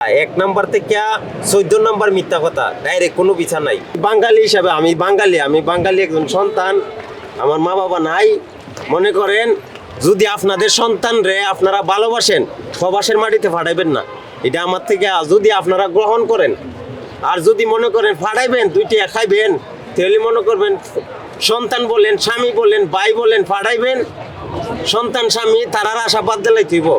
এক নাম্বার থেকে 14 নাম্বার মিথ্যা কথা, ডাইরেক্ট কোনো বিচার নাই। বাঙালি হিসাবে আমি বাঙালি একজন সন্তান, আমার মা বাবা নাই। মনে করেন যদি আপনাদের সন্তান রে আপনারা ভালোবাসেন, প্রবাসের মাটিতে ফাটাইবেন না। এটা আমার থেকে যদি আপনারা গ্রহণ করেন, আর যদি মনে করেন ফাটাইবেন, দুইটি খাইবেন, তাহলে মনে করবেন সন্তান বলেন, স্বামী বলেন, ভাই বলেন, ফাটাইবেন। সন্তান স্বামী তারার আশা বাদ দিলাই তুইব,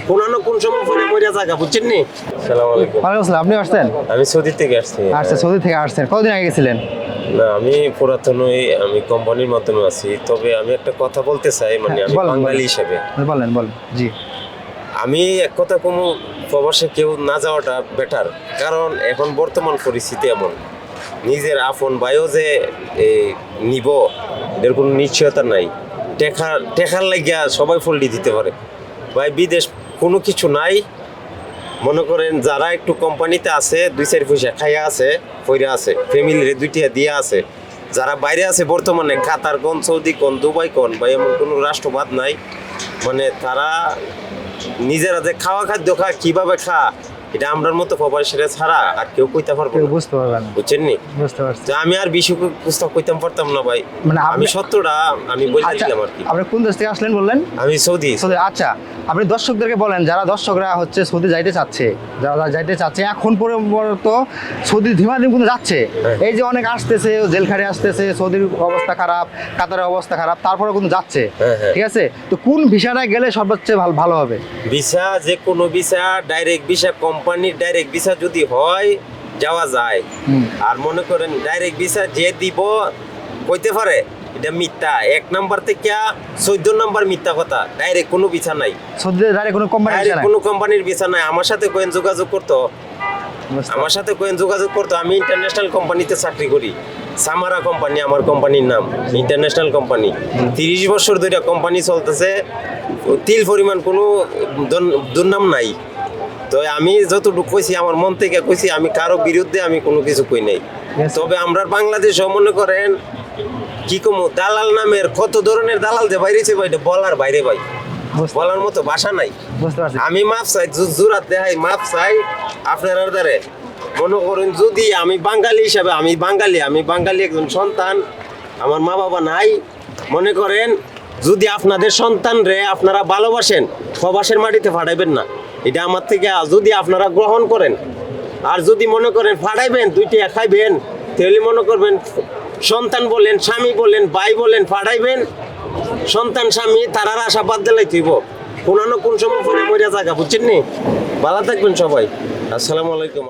কোনো না কোন সময় ফোনে মরিয়া জায়গা, বুঝছেন নি? আসসালামু আলাইকুম। ওয়ালাইকুম আসসালাম। আপনি আসছেন? আমি সৌদি থেকে আসছি। আচ্ছা, সৌদি থেকে আসছেন। কতদিন আগে গেছিলেন? না, আমি পুরাতনই, আমি কোম্পানির মাধ্যমে আছি। তবে আমি একটা কথা বলতে চাই, মানে আমি বলেন, বাঙালি বলেন। হিসেবে বলেন জি। আমি এক কথা কোনো প্রবাসে কেউ না যাওয়াটা বেটার। কারণ এখন বর্তমান পরিস্থিতি এমন, নিজের আপন ভাইও যে নিব এর কোনো নিশ্চয়তা নাই। টেকার লাগিয়া সবাই ফল্টি দিতে পারে। ভাই বিদেশ কোনো কিছু নাই। মনে করেন যারা একটু কোম্পানিতে আছে, 2-4 পয়সা খাইয়া আছে, পয়রা আছে, ফ্যামিলির দুইটা দিয়া আছে, যারা বাইরে আছে বর্তমানে কাতার কোন, সৌদি কোন, দুবাই কোন, বা এমন কোনো রাষ্ট্রবাদ নাই। মানে তারা নিজেরা যে খাওয়া খাদ্য খায়, কিভাবে খা, এটা আমরার মতো প্রবাসীরা ছাড়া আর কেউ কইতে পারবো না। বুঝতে পারবেন, বুঝছেন নি? বুঝতে পারছি। আমি আর বেশি পুস্তক কইতাম পারতাম না ভাই, মানে আমি সত্যটা আমি বলতে দিলাম আর কি। আপনি কোন দেশ থেকে আসলেন বললেন? আমি সৌদি। আচ্ছা, আপনি দর্শকদেরকে বলেন, যারা দর্শকরা হচ্ছে সৌদি যাইতে চাচ্ছে, যারা যাইতে চাচ্ছে এখন পর্যন্ত সৌদি ধিমাধিম কিন্তু যাচ্ছে। এই যে অনেক আসতেছে, জেলখানে আসতেছে, সৌদির অবস্থা খারাপ, কাতারের অবস্থা খারাপ, তারপরে কিন্তু যাচ্ছে। ঠিক আছে, তো কোন ভিসাটা গেলে সবচেয়ে ভালো হবে? ভিসা, যে কোনো ভিসা, ডাইরেক্ট ভিসা, কোম্পানির ডাইরেক্ট ভিসা যদি হয় যাওয়া যায়। আর মনে করেন ডাইরেক্ট ভিসা যে দিব কইতে পারে এটা মিথ্যা। 1 নাম্বার থেকে 14 নাম্বার মিথ্যা কথা, ডাইরেক্ট কোনো ভিসা নাই। সৌদিতে ডাইরেক্ট কোনো কোম্পানি ভিসা নাই? কোনো কোম্পানির ভিসা নাই। আমার সাথে কোয়েন যোগাযোগ করতো, আমি ইন্টারন্যাশনাল কোম্পানিতে চাকরি করি। সামারা কোম্পানি আমার কোম্পানির নাম, ইন্টারন্যাশনাল কোম্পানি। 30 বছর ধরে কোম্পানি চলতেছে, তিল পরিমাণ কোনো দুর্নাম নাই। তো আমি যতটুকু কইছি আমার মন থেকে কইছি, আমি কারো বিরুদ্ধে আমি কোনো কিছু কই নাই। তবে আমরা বাংলাদেশও মনে করেন কি কমু, দালাল নামের কত ধরনের দালাল যে বাইরেছে ভাই, বলার বাইরে ভাই, বলার মতো ভাষা নাই। আমি মাপ চাই, জুরাত দেখাই, মাপ চাই আপনার দ্বারে। মনে করেন যদি আমি বাঙালি হিসাবে আমি বাঙালি একজন সন্তান, আমার মা বাবা নাই। মনে করেন যদি আপনাদের সন্তান রে আপনারা ভালোবাসেন, প্রবাসের মাটিতে ফাটাইবেন না। এটা আমার থেকে যদি আপনারা গ্রহণ করেন, আর যদি মনে করেন ফাটাইবেন, দুইটি খাইবেন, তাহলে মনে করবেন সন্তান বলেন, স্বামী বলেন, ভাই বলেন, ফাটাইবেন। সন্তান স্বামী তারার আশা বাদ দিলাই তুইব, কোনো না কোন সময় ফোনে মরিয়া জায়গা, বুঝছেন নি? ভালো থাকবেন সবাই। আসসালামু আলাইকুম।